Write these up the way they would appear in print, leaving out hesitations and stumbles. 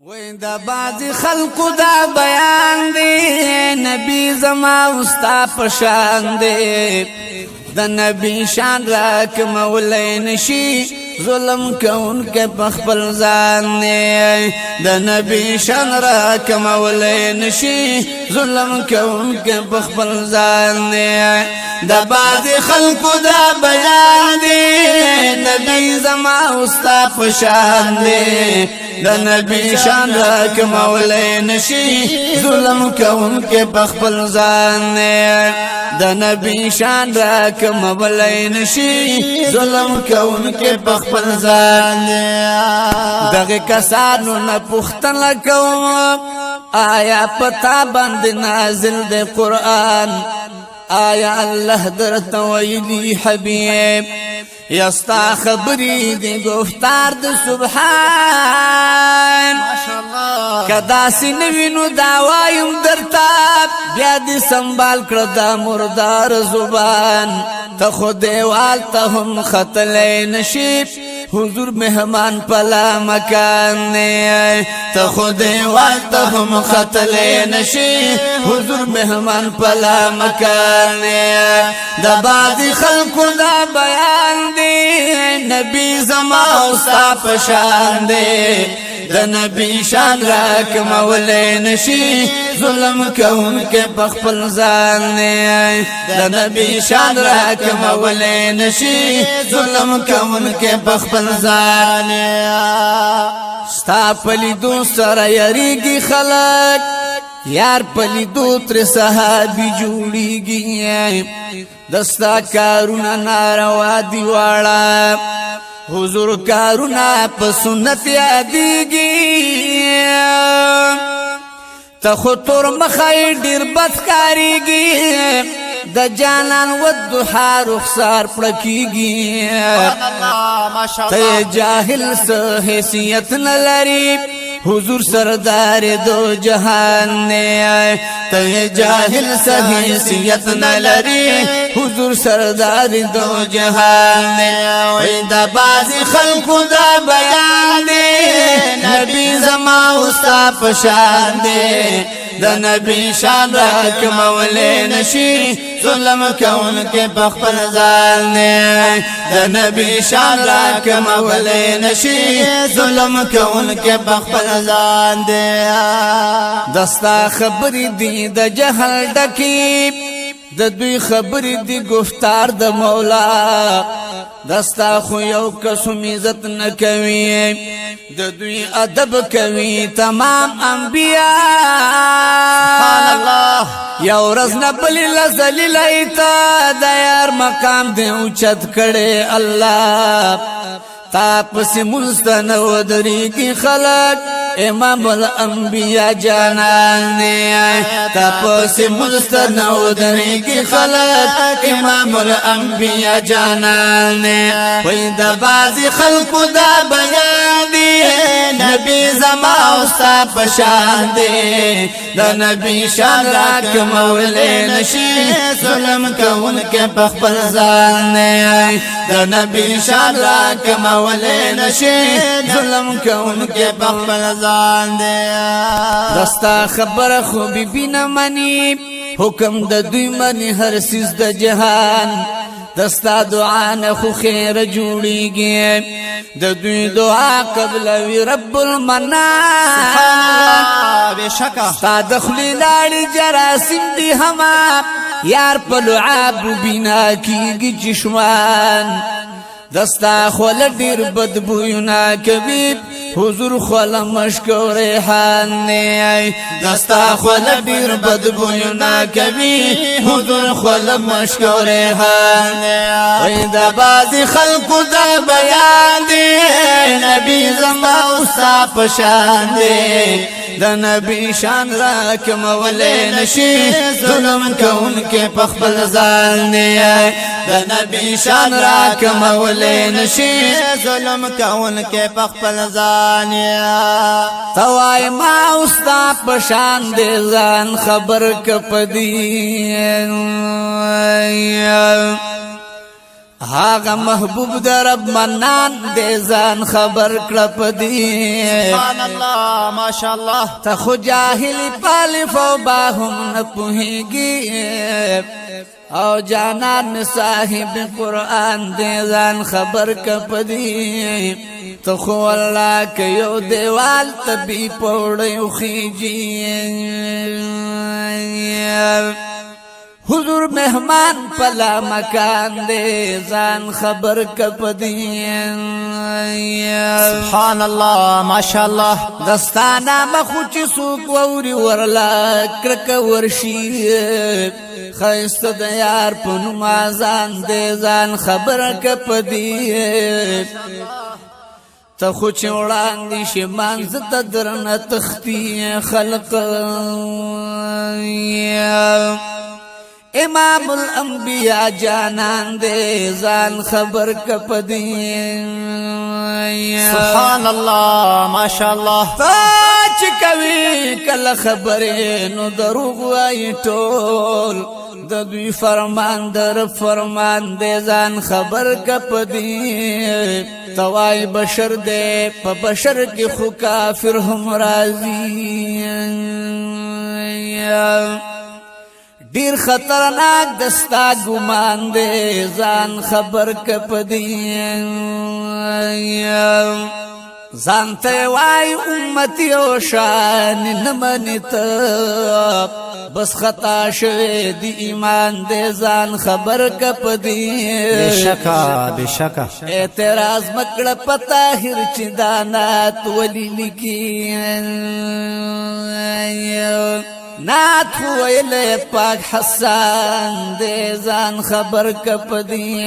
وې دا بعض خلقو دا بیان دی نبی زما استا پشان دی د نبی شان را کمولای نشي ظلم کون کې بخبل ځان دی د نبی شان را کمولای نشي ظلم کون کې بخبل ځان دی د بعض خلقو دا بیان دی نبی زما استا پشان دی د نبی شان را کمولای نشي ظلم کون کې بخبل ځان دی د نبی شان را کمولای نشي ظلم کون کې بخبل ځان دی دغه کسانو نه پوښتنه کوم آیا پتا باندې نازل دی قرآن آیا الله درته ویلی حبیب یستا خبری دی گفتار دی سبحان کدا سینوینو داوایم درتا بیا دی سنبال کرده مردار زبان تا خود دیوال تا هم خطلی نشیب حضور مهمان پلا مکان نی تا خود دیوال تا هم خطلی نشیب حضور مهمان پلا مکان نی دا بعضی خلقو دا بیان دی نبی زما استا پشان دی د نبی شان را کمولای نشي ظلم کون کې بخپل ځان دی د نبی شان را کمولای نشي ظلم کون کې بخپل ځان ستا پلیدو سره یریږي خلک یار پلیدو تر صحابي جوړیږي دستا کارونه ناروا دی واړه حضور کارونا په سنت یادیږي ته خو تور مخای ډیر بدکاریږي د جانان ودحا رخسار پړکیږي ته جاهل سه حیثیت نه لري حضور سردار دو جهان نے تے جاہل سے حیثیت نہ لری حضور سردار دو جہان نے دا بازی خلق دا بیان دے نبی زما استا پشان دے دا نبی شان را کمولے نشی ظلم کون کے بخبر ځان نے دا نبی شان را کمولے نشی ظلم کون کے بخبر ځان دے دستا خبری دی د جهل ډکی د دوی خبری دی گفتار د مولا دستا خو یو قسم عزت نکوي د دوی ادب کوي تمام انبیاء سبحان الله یو رز نبل لذلیل ایتا د یار مقام دی اوچت کړي الله تاپس مستنو دری کی خلق امام الانبیاء جانان تاپس مستنو دری کی خلق امام الانبیاء جانان وید بازی خلق دا بیان دی نبی زما استا پشان دی دا نبی شان را کمولے نشی ظلم کون کے بخبر ځان دا نبی شان را کمولے نشی ظلم کون کے بخبر ځان دے دستا خبر خوبی بینا منی حکم د دوی منی هر سیز د جهان دستا دعا نه خو خیر جوړیږي د دوی دعا قبل وی رب المنان بشکا ستا دخلی لاړي جراثیم دی هما یار په لعاب بنا کیږي چشمان دستا خول ډیر بدبوینا کبیب حضور خول مشکو ریحان نی دستا خول ډیر بدبوینا کبیب حضور خول مشکو ریحان نی دا بازی خلق دا بیان دی نبی زما استا پشان دی د نبی شان را کمولے نشی ظلم کون کے پخبل ځان دی د نبی شان را کمولے نشی ظلم کون کے پخبل ځان توای ما استا پشان دی ځان خبر کپدی هاغه محبوب در رب منان دې ځان خبر کړه پدی سبحان الله ماشاءالله ته خو جاهل پالف او باهم نه پوهیږي او جانان صاحب قرآن دې ځان خبر کړه پدی ته خو الله کې یو دیوال تبي پوړې خيږي حضور مهمان پلا مکان دے ځان خبر کپدی سبحان الله ماشاءالله دستانا مخوچ سوک ووري ورلا کرک ورشي خیست د یار پنو مازان دے ځان خبر کپدی ته خو چې وړاندې شي مانځ ته درنه تختی خلق امام الانبیاء جانان دے ځان خبر کپدی سبحان الله ماشاءالله چې کوي کله خبره نو دروغ وای ټول د دوی فرمان در فرمان دے ځان خبر کپدی توای بشر دے په بشر کې خو کافر هم راضی ډیر خطرناک دستا ګمان دے ځان خبر کپدی ځان ته وای امتی او شان نمنت بس خطا شوه دی ایمان دے ځان خبر کپدی بشکا اعتراض مکړه پتا هر چې دانات ولی لکی نات ویل پاک حسان دے ځان خبر کپدی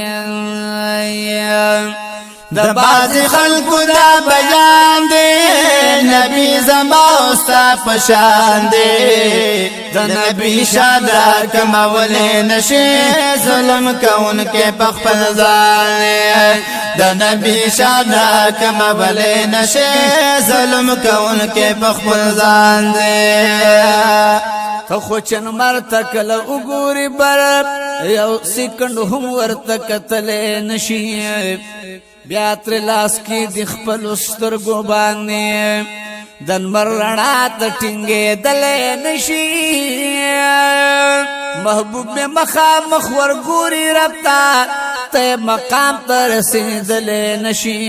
د باز خلکو دا بیان دی نبی زما استا پشان دی د نبی شادا کمول نشي ظلم کون کې پخپل ځان د نبی شادا کمول نشي ظلم کون کې پخپل ځان دی ته خو چن مرتکل وګوري بر یو سکند هم ورتکتل نشي بیا تر لاس کې د خپل سترګو باندې دن مرنا ته ټینګې دلې نشي محبوب می مخامخ ورګوري ربتا ته مقام ته رسیدلې نشي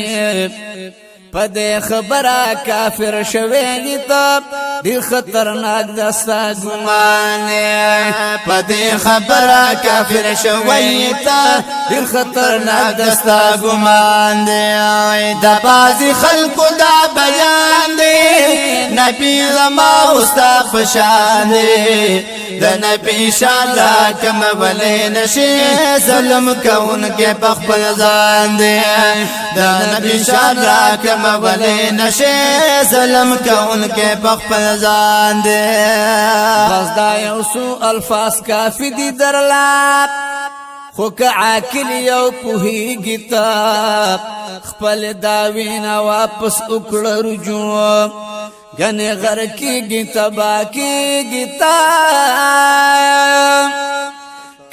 پدې خبره کافر شوی ته ډیر خطرناک دستا ګمان پدې خبره کافر شوی ته ډیر خطرناک دستا ګمان دی د بازي خلکو دا بیان دی نبی زما استا پشان دی د نبی شان لا کم ولې نشي ظلم کون کې بخبل ځان دی د نبی شان لا کم ولې نشي ظلم کون کې بخبل ځان دی بس دا یو سو الفاظ کافی دي درلا خو که عاقل یو پوهیږي تا خپل داوینا واپس وکړه رجوع گنے غر کی تبا کی تا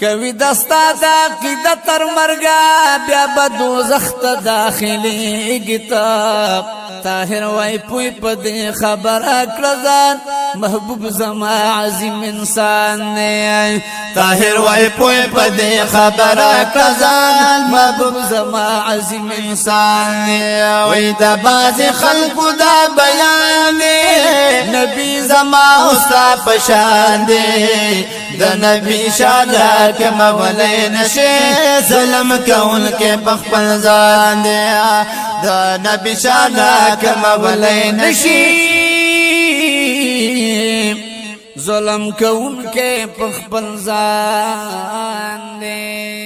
کوي دستا دا قیدا تر مرګا بیا بدو زخت داخلي کتاب طاهر وای پوی پدې خبر اکرزان محبوب زما عظیم انسان نه طاهر وای پوی پدې خبر اکرزان محبوب زما عظیم انسان نه وای د باز خلق دا بیان نبی زما استا پشان دی د نبی شاده کما ولې نشي ظلم کون کې بخپل ځان دی د نبی شاده کما ولې نشي ظلم کون کې بخپل ځان دی